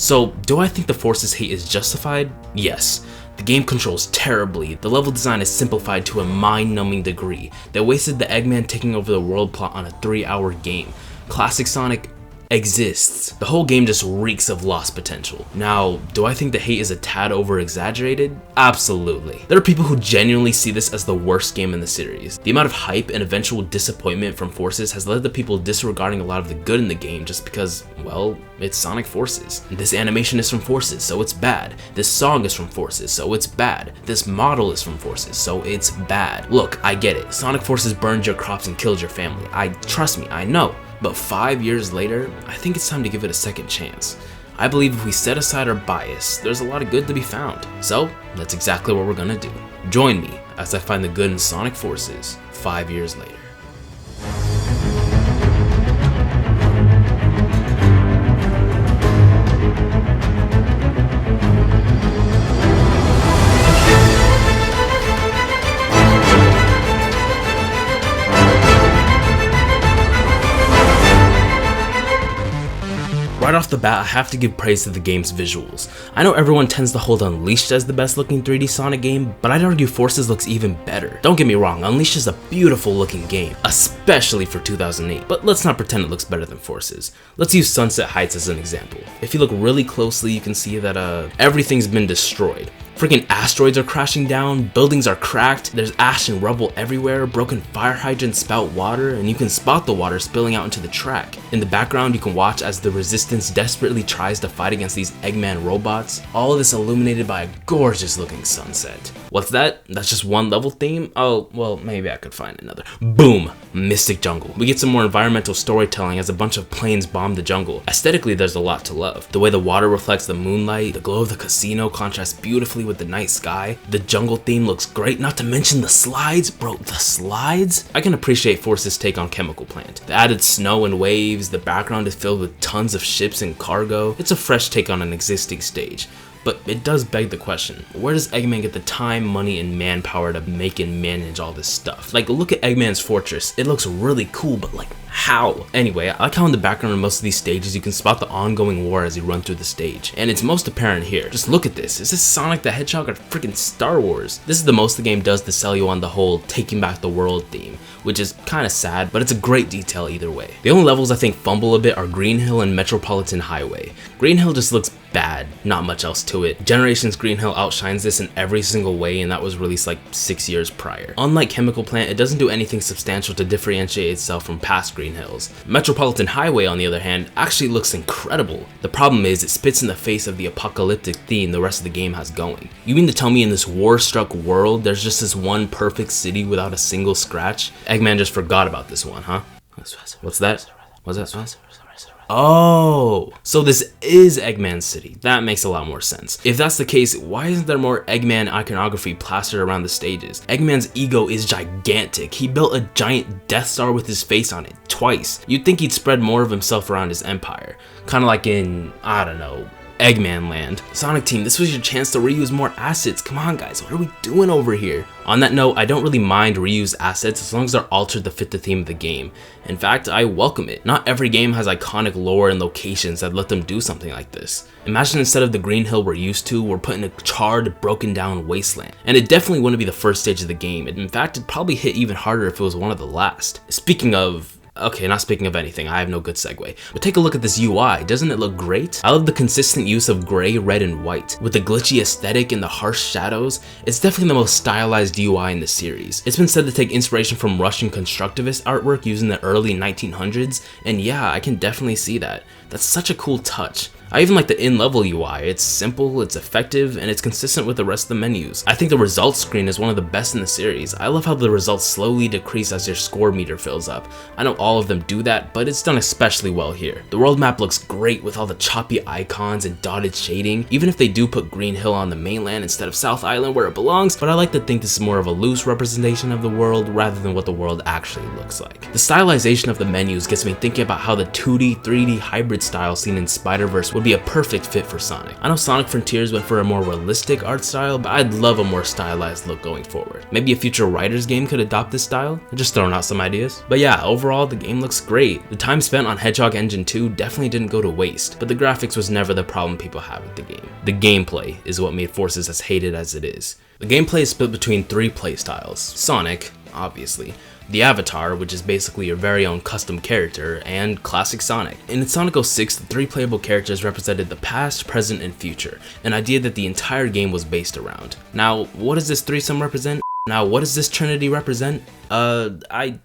So, do I think the Forces hate is justified? Yes. The game controls terribly, the level design is simplified to a mind-numbing degree. They wasted the Eggman taking over the world plot on a 3-hour game. Classic Sonic exists. The whole game just reeks of lost potential. Now, do I think the hate is a tad over exaggerated? Absolutely. There are people who genuinely see this as the worst game in the series. The amount of hype and eventual disappointment from Forces has led to people disregarding a lot of the good in the game just because, well, it's Sonic Forces. This animation is from Forces, so it's bad. This song is from Forces, so it's bad. This model is from Forces, so it's bad. Look, I get it. Sonic Forces burned your crops and killed your family. Trust me, I know. But 5 years later, I think it's time to give it a second chance. I believe if we set aside our bias, there's a lot of good to be found. So, that's exactly what we're gonna do. Join me as I find the good in Sonic Forces 5 years later. Right off the bat, I have to give praise to the game's visuals. I know everyone tends to hold Unleashed as the best looking 3D Sonic game, but I'd argue Forces looks even better. Don't get me wrong, Unleashed is a beautiful looking game, especially for 2008, but let's not pretend it looks better than Forces. Let's use Sunset Heights as an example. If you look really closely, you can see that everything's been destroyed. Freaking asteroids are crashing down, buildings are cracked, there's ash and rubble everywhere, broken fire hydrants spout water, and you can spot the water spilling out into the track. In the background, you can watch as the Resistance desperately tries to fight against these Eggman robots, all of this illuminated by a gorgeous looking sunset. What's that? That's just one level theme? Oh, well, maybe I could find another. Boom! Mystic Jungle. We get some more environmental storytelling as a bunch of planes bomb the jungle. Aesthetically, there's a lot to love. The way the water reflects the moonlight, the glow of the casino contrasts beautifully with the night sky. The jungle theme looks great, not to mention the slides. Bro, the slides? I can appreciate Force's take on Chemical Plant. The added snow and waves, the background is filled with tons of ships and cargo. It's a fresh take on an existing stage. But it does beg the question, where does Eggman get the time, money, and manpower to make and manage all this stuff? Like, look at Eggman's fortress. It looks really cool, but like, how? Anyway, I like how in the background of most of these stages you can spot the ongoing war as you run through the stage. And it's most apparent here. Just look at this. Is this Sonic the Hedgehog or freaking Star Wars? This is the most the game does to sell you on the whole taking back the world theme, which is kind of sad, but it's a great detail either way. The only levels I think fumble a bit are Green Hill and Metropolitan Highway. Green Hill just looks bad, not much else to it. Generations Green Hill outshines this in every single way, and that was released like 6 years prior. Unlike Chemical Plant, it doesn't do anything substantial to differentiate itself from past Green Hills. Metropolitan Highway, on the other hand, actually looks incredible. The problem is it spits in the face of the apocalyptic theme the rest of the game has going. You mean to tell me in this war-struck world, there's just this one perfect city without a single scratch? Eggman just forgot about this one, huh? What's that? What's that? Oh, so this is Eggman City. That makes a lot more sense. If that's the case, why isn't there more Eggman iconography plastered around the stages? Eggman's ego is gigantic. He built a giant Death Star with his face on it twice. You'd think he'd spread more of himself around his empire. Kind of like in, I don't know, Eggman Land. Sonic Team, this was your chance to reuse more assets. Come on guys, what are we doing over here? On that note, I don't really mind reused assets as long as they're altered to fit the theme of the game. In fact, I welcome it. Not every game has iconic lore and locations that let them do something like this. Imagine instead of the Green Hill we're used to, we're put in a charred, broken down wasteland. And it definitely wouldn't be the first stage of the game. In fact, it'd probably hit even harder if it was one of the last. Speaking of anything, I have no good segue. But take a look at this UI, doesn't it look great? I love the consistent use of gray, red, and white. With the glitchy aesthetic and the harsh shadows, it's definitely the most stylized UI in the series. It's been said to take inspiration from Russian constructivist artwork used in the early 1900s, and yeah, I can definitely see that. That's such a cool touch. I even like the in-level UI. It's simple, it's effective, and it's consistent with the rest of the menus. I think the results screen is one of the best in the series. I love how the results slowly decrease as your score meter fills up. I know all of them do that, but it's done especially well here. The world map looks great with all the choppy icons and dotted shading, even if they do put Green Hill on the mainland instead of South Island where it belongs, but I like to think this is more of a loose representation of the world rather than what the world actually looks like. The stylization of the menus gets me thinking about how the 2D, 3D hybrid hybrid style seen in Spider-Verse would be a perfect fit for Sonic. I know Sonic Frontiers went for a more realistic art style, but I'd love a more stylized look going forward. Maybe a future writer's game could adopt this style? I'm just throwing out some ideas. But yeah, overall the game looks great. The time spent on Hedgehog Engine 2 definitely didn't go to waste, but the graphics was never the problem people have with the game. The gameplay is what made Forces as hated as it is. The gameplay is split between 3 playstyles. Sonic, obviously, the Avatar, which is basically your very own custom character, and Classic Sonic. In Sonic 06, the 3 playable characters represented the past, present, and future, an idea that the entire game was based around. Now, what does this threesome represent? Now, what does this Trinity represent? I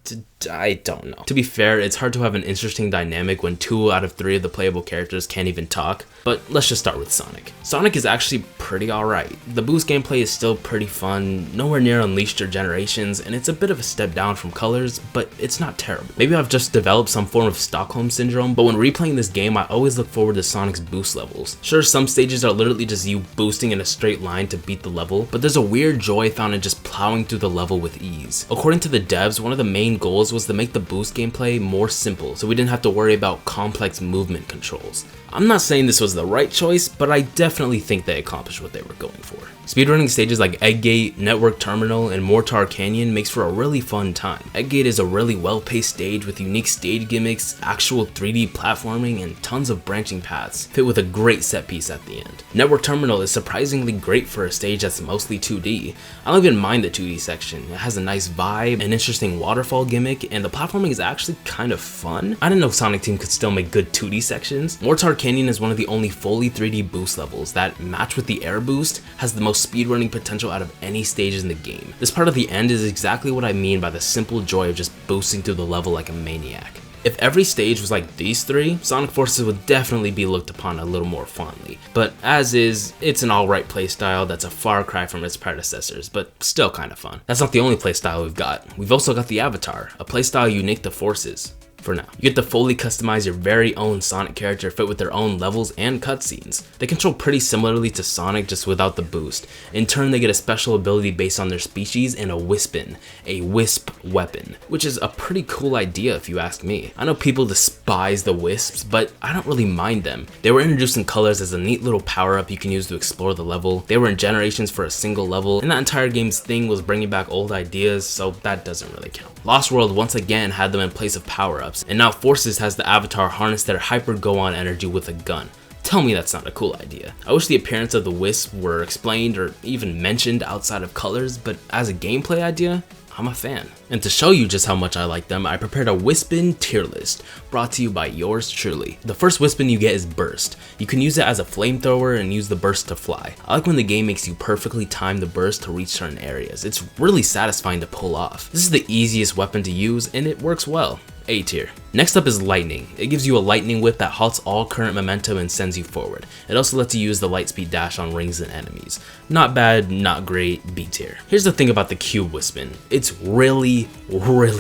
don't know. To be fair, it's hard to have an interesting dynamic when 2 out of 3 of the playable characters can't even talk, but let's just start with Sonic. Sonic is actually pretty alright. The boost gameplay is still pretty fun, nowhere near Unleashed or Generations, and it's a bit of a step down from Colors, but it's not terrible. Maybe I've just developed some form of Stockholm Syndrome, but when replaying this game, I always look forward to Sonic's boost levels. Sure, some stages are literally just you boosting in a straight line to beat the level, but there's a weird joy found in just plowing through the level with ease. According to the devs, one of the main goals was to make the boost gameplay more simple, so we didn't have to worry about complex movement controls. I'm not saying this was the right choice, but I definitely think they accomplished what they were going for. Speedrunning stages like Egg Gate, Network Terminal, and Mortar Canyon makes for a really fun time. Egg Gate is a really well-paced stage with unique stage gimmicks, actual 3D platforming, and tons of branching paths, fit with a great set piece at the end. Network Terminal is surprisingly great for a stage that's mostly 2D. I don't even mind the 2D section. It has a nice vibe, an interesting waterfall gimmick, and the platforming is actually kind of fun. I didn't know Sonic Team could still make good 2D sections. Mortar Canyon is one of the only fully 3D boost levels that, matched with the air boost, has the most speedrunning potential out of any stages in the game. This part of the end is exactly what I mean by the simple joy of just boosting through the level like a maniac. If every stage was like these 3, Sonic Forces would definitely be looked upon a little more fondly. But as is, it's an alright playstyle that's a far cry from its predecessors, but still kinda fun. That's not the only playstyle we've got. We've also got the Avatar, a playstyle unique to Forces. For now. You get to fully customize your very own Sonic character fit with their own levels and cutscenes. They control pretty similarly to Sonic, just without the boost. In turn, they get a special ability based on their species and a Wispin, a wisp weapon, which is a pretty cool idea if you ask me. I know people despise the wisps, but I don't really mind them. They were introduced in Colors as a neat little power-up you can use to explore the level. They were in Generations for a single level, and that entire game's thing was bringing back old ideas, so that doesn't really count. Lost World once again had them in place of power-ups, and now Forces has the Avatar harness their hyper go-on energy with a gun. Tell me that's not a cool idea. I wish the appearance of the Wisp were explained or even mentioned outside of Colors, but as a gameplay idea, I'm a fan. And to show you just how much I like them, I prepared a Wispin tier list, brought to you by yours truly. The first Wispin you get is Burst. You can use it as a flamethrower and use the burst to fly. I like when the game makes you perfectly time the burst to reach certain areas. It's really satisfying to pull off. This is the easiest weapon to use and it works well. A tier. Next up is Lightning. It gives you a lightning whip that halts all current momentum and sends you forward. It also lets you use the lightspeed dash on rings and enemies. Not bad, not great, B tier. Here's the thing about the Cube Wispin. It's really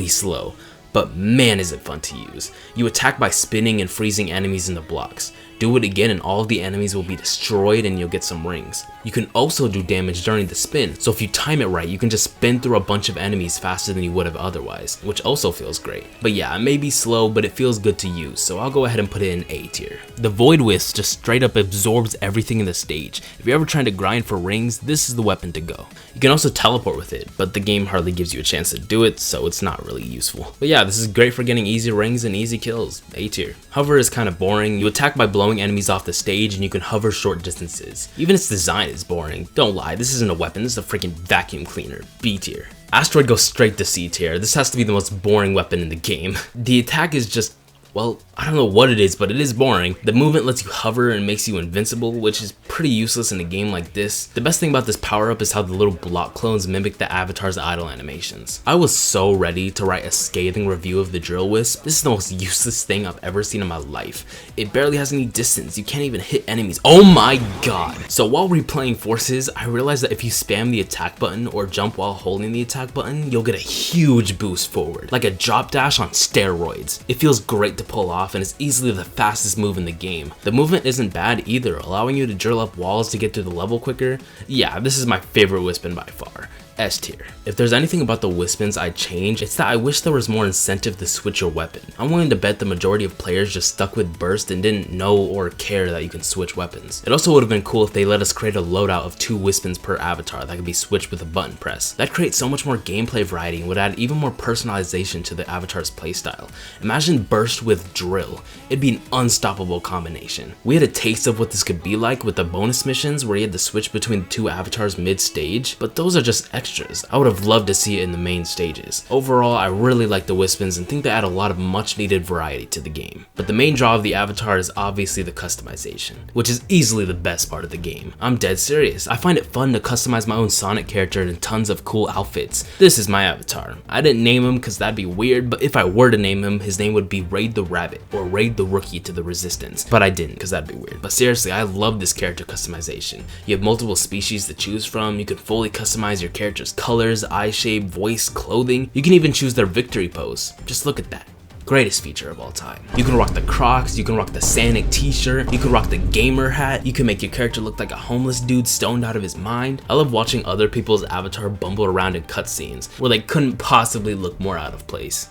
slow, but man is it fun to use. You attack by spinning and freezing enemies into blocks. Do it again and all of the enemies will be destroyed and you'll get some rings. You can also do damage during the spin, so if you time it right, you can just spin through a bunch of enemies faster than you would have otherwise, which also feels great. But yeah, it may be slow, but it feels good to use, so I'll go ahead and put it in A tier. The Void Wisp just straight up absorbs everything in the stage. If you're ever trying to grind for rings, this is the weapon to go. You can also teleport with it, but the game hardly gives you a chance to do it, so it's not really useful. But yeah, this is great for getting easy rings and easy kills. A tier. Hover is kind of boring. You attack by blowing enemies off the stage and you can hover short distances. Even its design is boring. Don't lie, this isn't a weapon, this is a freaking vacuum cleaner. B tier. Asteroid goes straight to C tier. This has to be the most boring weapon in the game. The attack is just, well, I don't know what it is, but it is boring. The movement lets you hover and makes you invincible, which is pretty useless in a game like this. The best thing about this power-up is how the little block clones mimic the Avatar's idle animations. I was so ready to write a scathing review of the Drill Wisp. This is the most useless thing I've ever seen in my life. It barely has any distance, you can't even hit enemies. Oh my god! So while replaying Forces, I realized that if you spam the attack button or jump while holding the attack button, you'll get a huge boost forward, like a drop dash on steroids. It feels great to pull off and is easily the fastest move in the game. The movement isn't bad either, allowing you to drill up walls to get through the level quicker. Yeah, this is my favorite Wispin by far. S tier. If there's anything about the Wispins I'd change, it's that I wish there was more incentive to switch your weapon. I'm willing to bet the majority of players just stuck with burst and didn't know or care that you can switch weapons. It also would have been cool if they let us create a loadout of 2 Wispins per avatar that could be switched with a button press. That creates so much more gameplay variety and would add even more personalization to the avatar's playstyle. Imagine burst with drill. It'd be an unstoppable combination. We had a taste of what this could be like with the bonus missions where you had to switch between the 2 avatars mid-stage, but those are just extras. I would have loved to see it in the main stages. Overall, I really like the Wispins and think they add a lot of much needed variety to the game. But the main draw of the avatar is obviously the customization, which is easily the best part of the game. I'm dead serious. I find it fun to customize my own Sonic character in tons of cool outfits. This is my avatar. I didn't name him because that'd be weird, but if I were to name him, his name would be Raid the Rabbit or Raid the Rookie to the Resistance. But I didn't because that'd be weird. But seriously, I love this character customization. You have multiple species to choose from. You can fully customize your character's colors, eye shape, voice, clothing. You can even choose their victory pose. Just look at that. Greatest feature of all time. You can rock the Crocs, you can rock the Sonic t-shirt, you can rock the gamer hat, you can make your character look like a homeless dude stoned out of his mind. I love watching other people's avatar bumble around in cutscenes where they couldn't possibly look more out of place.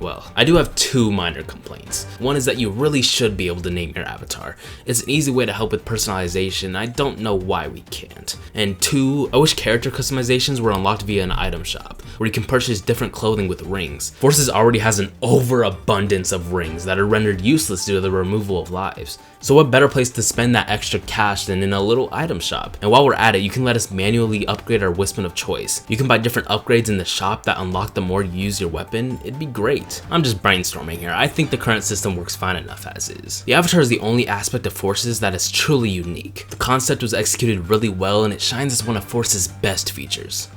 Well, I do have 2 minor complaints. One is that you really should be able to name your avatar. It's an easy way to help with personalization. I don't know why we can't. And 2, I wish character customizations were unlocked via an item shop, where you can purchase different clothing with rings. Forces already has an overabundance of rings that are rendered useless due to the removal of lives. So what better place to spend that extra cash than in a little item shop? And while we're at it, you can let us manually upgrade our Wispin of choice. You can buy different upgrades in the shop that unlock the more you use your weapon. It'd be great. I'm just brainstorming here. I think the current system works fine enough as is. The avatar is the only aspect of Forces that is truly unique. The concept was executed really well and it shines as one of Force's best features.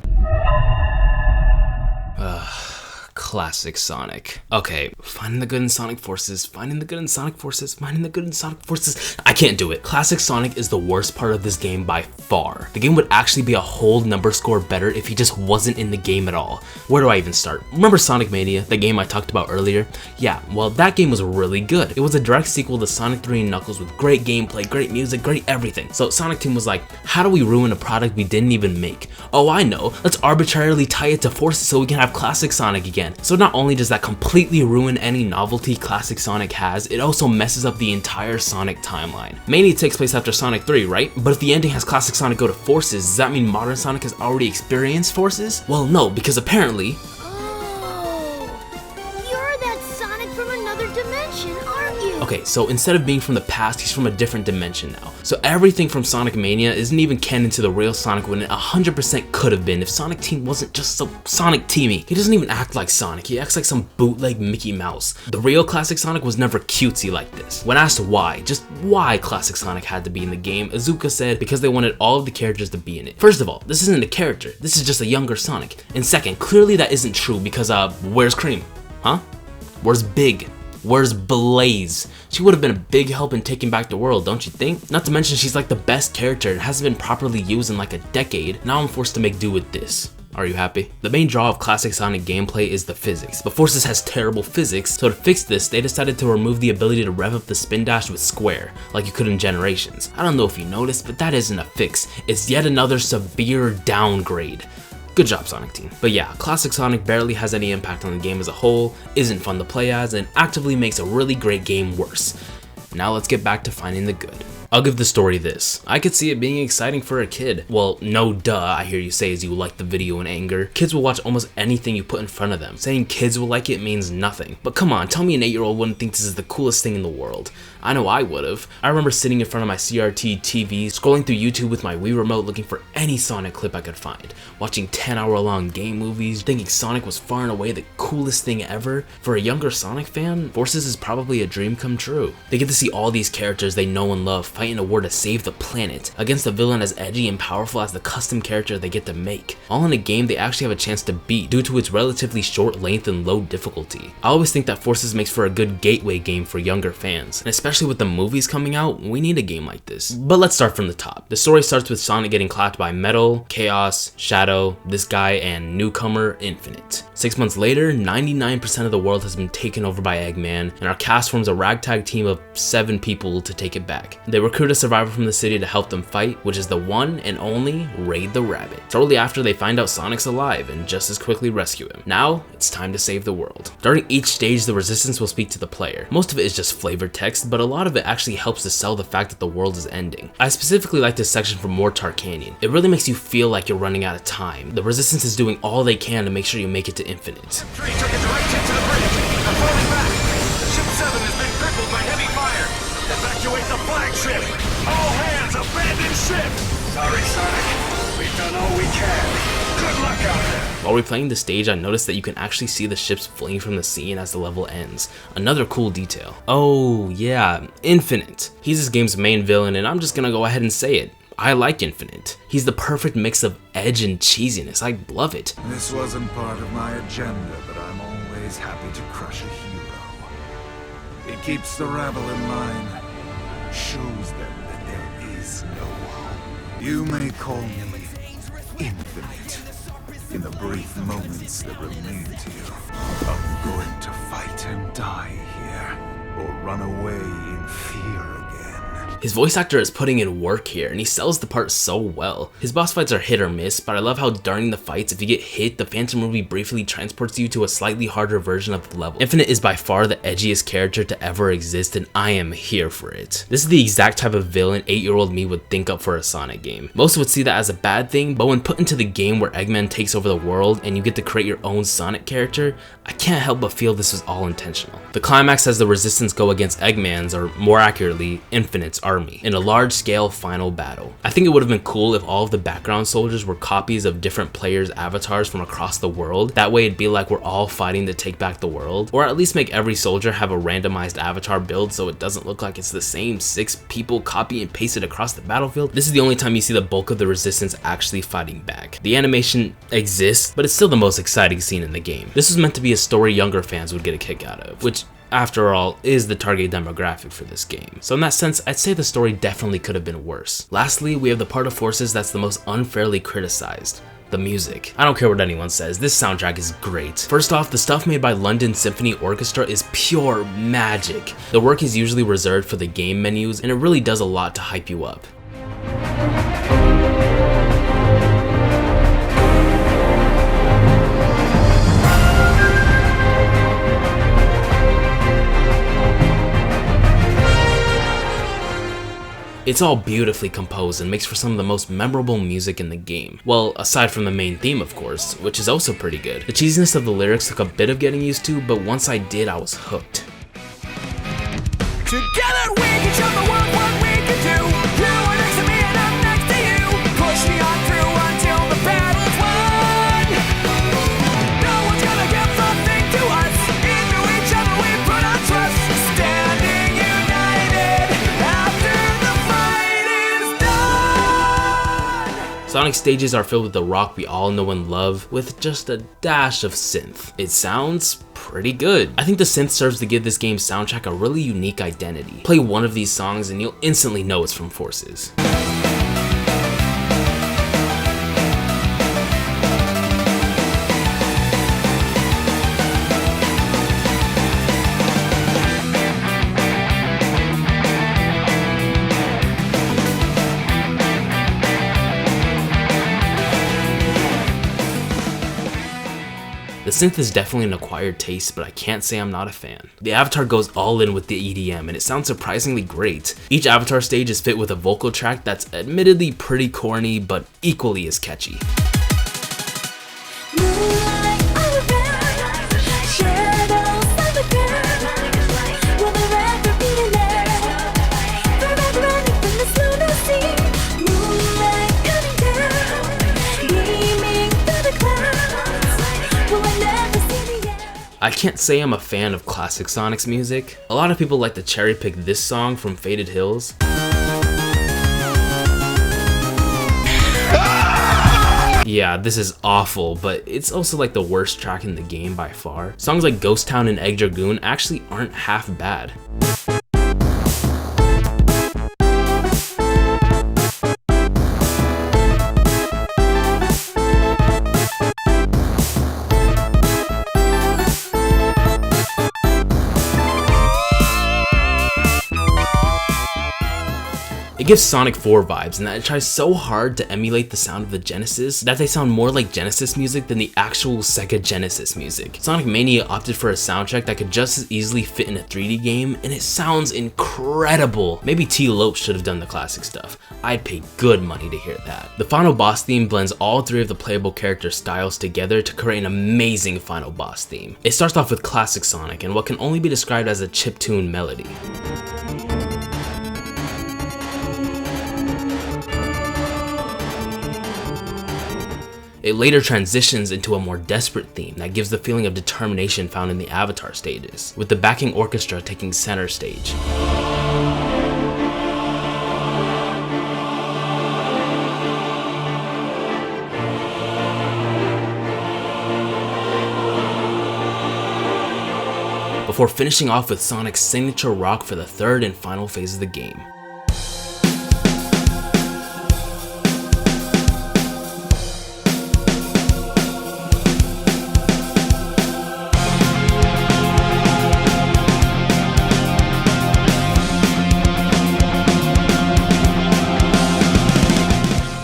Classic Sonic. Okay, finding the good in Sonic Forces, finding the good in Sonic Forces, finding the good in Sonic Forces. I can't do it. Classic Sonic is the worst part of this game by far. The game would actually be a whole number score better if he just wasn't in the game at all. Where do I even start? Remember Sonic Mania, the game I talked about earlier? Yeah, well that game was really good. It was a direct sequel to Sonic 3 and Knuckles with great gameplay, great music, great everything. So Sonic Team was like, how do we ruin a product we didn't even make? Oh, I know. Let's arbitrarily tie it to Forces so we can have Classic Sonic again. So not only does that completely ruin any novelty Classic Sonic has, it also messes up the entire Sonic timeline. Mania takes place after Sonic 3, right? But if the ending has Classic Sonic go to Forces, does that mean modern Sonic has already experienced Forces? Well, no, because apparently... Okay, so instead of being from the past, he's from a different dimension now. So everything from Sonic Mania isn't even canon to the real Sonic when it 100% could have been if Sonic Team wasn't just so Sonic Teamy. He doesn't even act like Sonic, he acts like some bootleg Mickey Mouse. The real Classic Sonic was never cutesy like this. When asked why, just why Classic Sonic had to be in the game, Iizuka said because they wanted all of the characters to be in it. First of all, this isn't a character, this is just a younger Sonic. And second, clearly that isn't true because where's Cream? Huh? Where's Big? Where's Blaze? She would have been a big help in taking back the world, don't you think? Not to mention she's like the best character and hasn't been properly used in like a decade. Now I'm forced to make do with this. Are you happy? The main draw of Classic Sonic gameplay is the physics, but Forces has terrible physics, so to fix this, they decided to remove the ability to rev up the spin dash with square, like you could in Generations. I don't know if you noticed, but that isn't a fix. It's yet another severe downgrade. Good job, Sonic Team. But yeah, Classic Sonic barely has any impact on the game as a whole, isn't fun to play as, and actively makes a really great game worse. Now let's get back to finding the good. I'll give the story this. I could see it being exciting for a kid. Well, no duh, I hear you say as you like the video in anger. Kids will watch almost anything you put in front of them. Saying kids will like it means nothing. But come on, tell me an 8-year-old wouldn't think this is the coolest thing in the world. I know I would've. I remember sitting in front of my CRT TV, scrolling through YouTube with my Wii remote looking for any Sonic clip I could find. Watching 10-hour-long game movies, thinking Sonic was far and away the coolest thing ever. For a younger Sonic fan, Forces is probably a dream come true. They get to see all these characters they know and love fighting a war to save the planet, against a villain as edgy and powerful as the custom character they get to make. All in a game they actually have a chance to beat due to its relatively short length and low difficulty. I always think that Forces makes for a good gateway game for younger fans, and especially especially with the movies coming out, we need a game like this. But let's start from the top. The story starts with Sonic getting clapped by Metal, Chaos, Shadow, this guy, and newcomer Infinite. 6 months later, 99% of the world has been taken over by Eggman, and our cast forms a ragtag team of 7 people to take it back. They recruit a survivor from the city to help them fight, which is the one and only Raid the Rabbit. Shortly after, they find out Sonic's alive and just as quickly rescue him. Now, it's time to save the world. During each stage, the resistance will speak to the player. Most of it is just flavored text, but a lot of it actually helps to sell the fact that the world is ending. I specifically like this section from Mortar Canyon. It really makes you feel like you're running out of time. The resistance is doing all they can to make sure you make it to Infinite. Took a direct hit to the bridge. I'm falling back. Ship 7 has been crippled by heavy fire. Evacuate the flagship. All hands, abandon ship. Sorry, Sonic. We've done all we can. Good luck out there. While replaying the stage, I noticed that you can actually see the ships fleeing from the scene as the level ends. Another cool detail. Oh yeah, Infinite. He's this game's main villain, and I'm just gonna go ahead and say it. I like Infinite. He's the perfect mix of edge and cheesiness. I love it. This wasn't part of my agenda, but I'm always happy to crush a hero. It keeps the rabble in line, shows them that there is no hope. You may call me Infinite. In the brief moments that remain to you, I'm going to fight and die here, or run away in fear again. His voice actor is putting in work here, and he sells the part so well. His boss fights are hit or miss, but I love how during the fights, if you get hit, the Phantom Ruby briefly transports you to a slightly harder version of the level. Infinite is by far the edgiest character to ever exist, and I am here for it. This is the exact type of villain 8-year-old me would think up for a Sonic game. Most would see that as a bad thing, but when put into the game where Eggman takes over the world and you get to create your own Sonic character, I can't help but feel this was all intentional. The climax has the resistance go against Eggman's, or more accurately, Infinite's army in a large-scale final battle. I think it would have been cool if all of the background soldiers were copies of different players' avatars from across the world. That way it'd be like we're all fighting to take back the world, or at least make every soldier have a randomized avatar build so it doesn't look like it's the same 6 people copy and pasted across the battlefield. This is the only time you see the bulk of the resistance actually fighting back. The animation exists, but it's still the most exciting scene in the game. This was meant to be a story younger fans would get a kick out of, which after all is the target demographic for this game. So in that sense, I'd say the story definitely could have been worse. Lastly, we have the part of Forces that's the most unfairly criticized. The music. I don't care what anyone says, this soundtrack is great. First off, the stuff made by London Symphony Orchestra is pure magic. The work is usually reserved for the game menus, and it really does a lot to hype you up. It's all beautifully composed and makes for some of the most memorable music in the game. Well, aside from the main theme, of course, which is also pretty good. The cheesiness of the lyrics took a bit of getting used to, but once I did, I was hooked. Together we can show the world what we can do. You are next to me and I'm next to you. Push me on through until the battle's won. No one's gonna give something to us. Into each other we put our trust. Standing united after the fight is done. Sonic stages are filled with the rock we all know and love, with just a dash of synth. It sounds pretty good. I think the synth serves to give this game's soundtrack a really unique identity. Play one of these songs and you'll instantly know it's from Forces. The synth is definitely an acquired taste, but I can't say I'm not a fan. The avatar goes all in with the EDM, and it sounds surprisingly great. Each avatar stage is fit with a vocal track that's admittedly pretty corny, but equally as catchy. I can't say I'm a fan of classic Sonic's music. A lot of people like to cherry pick this song from Faded Hills. Yeah, this is awful, but it's also like the worst track in the game by far. Songs like Ghost Town and Egg Dragoon actually aren't half bad. gives Sonic 4 vibes in that it tries so hard to emulate the sound of the Genesis that they sound more like Genesis music than the actual Sega Genesis music. Sonic Mania opted for a soundtrack that could just as easily fit in a 3D game, and it sounds incredible. Maybe T. Lopes should have done the classic stuff. I'd pay good money to hear that. The final boss theme blends all three of the playable character styles together to create an amazing final boss theme. It starts off with classic Sonic and what can only be described as a chiptune melody. It later transitions into a more desperate theme that gives the feeling of determination found in the Avatar stages, with the backing orchestra taking center stage. Before finishing off with Sonic's signature rock for the third and final phase of the game.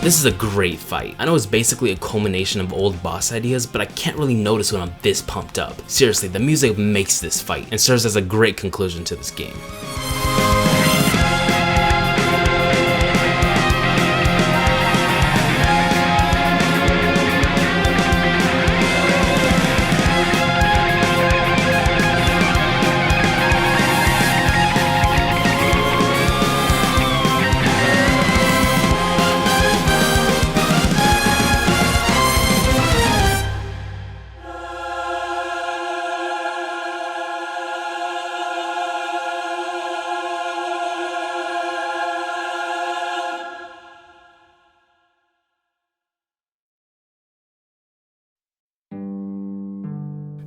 This is a great fight. I know it's basically a culmination of old boss ideas, but I can't really notice when I'm this pumped up. Seriously, the music makes this fight and serves as a great conclusion to this game.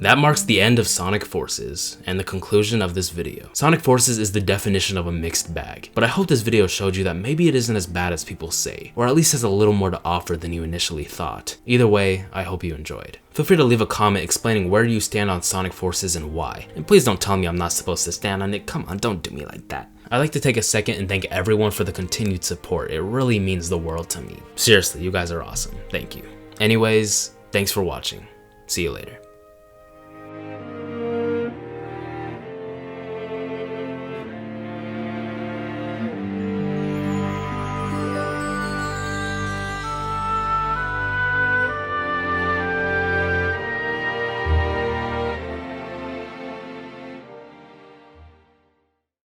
That marks the end of Sonic Forces and the conclusion of this video. Sonic Forces is the definition of a mixed bag, but I hope this video showed you that maybe it isn't as bad as people say, or at least has a little more to offer than you initially thought. Either way, I hope you enjoyed. Feel free to leave a comment explaining where you stand on Sonic Forces and why. And please don't tell me I'm not supposed to stand on it. Come on, don't do me like that. I'd like to take a second and thank everyone for the continued support. It really means the world to me. Seriously, you guys are awesome. Thank you. Anyways, thanks for watching. See you later.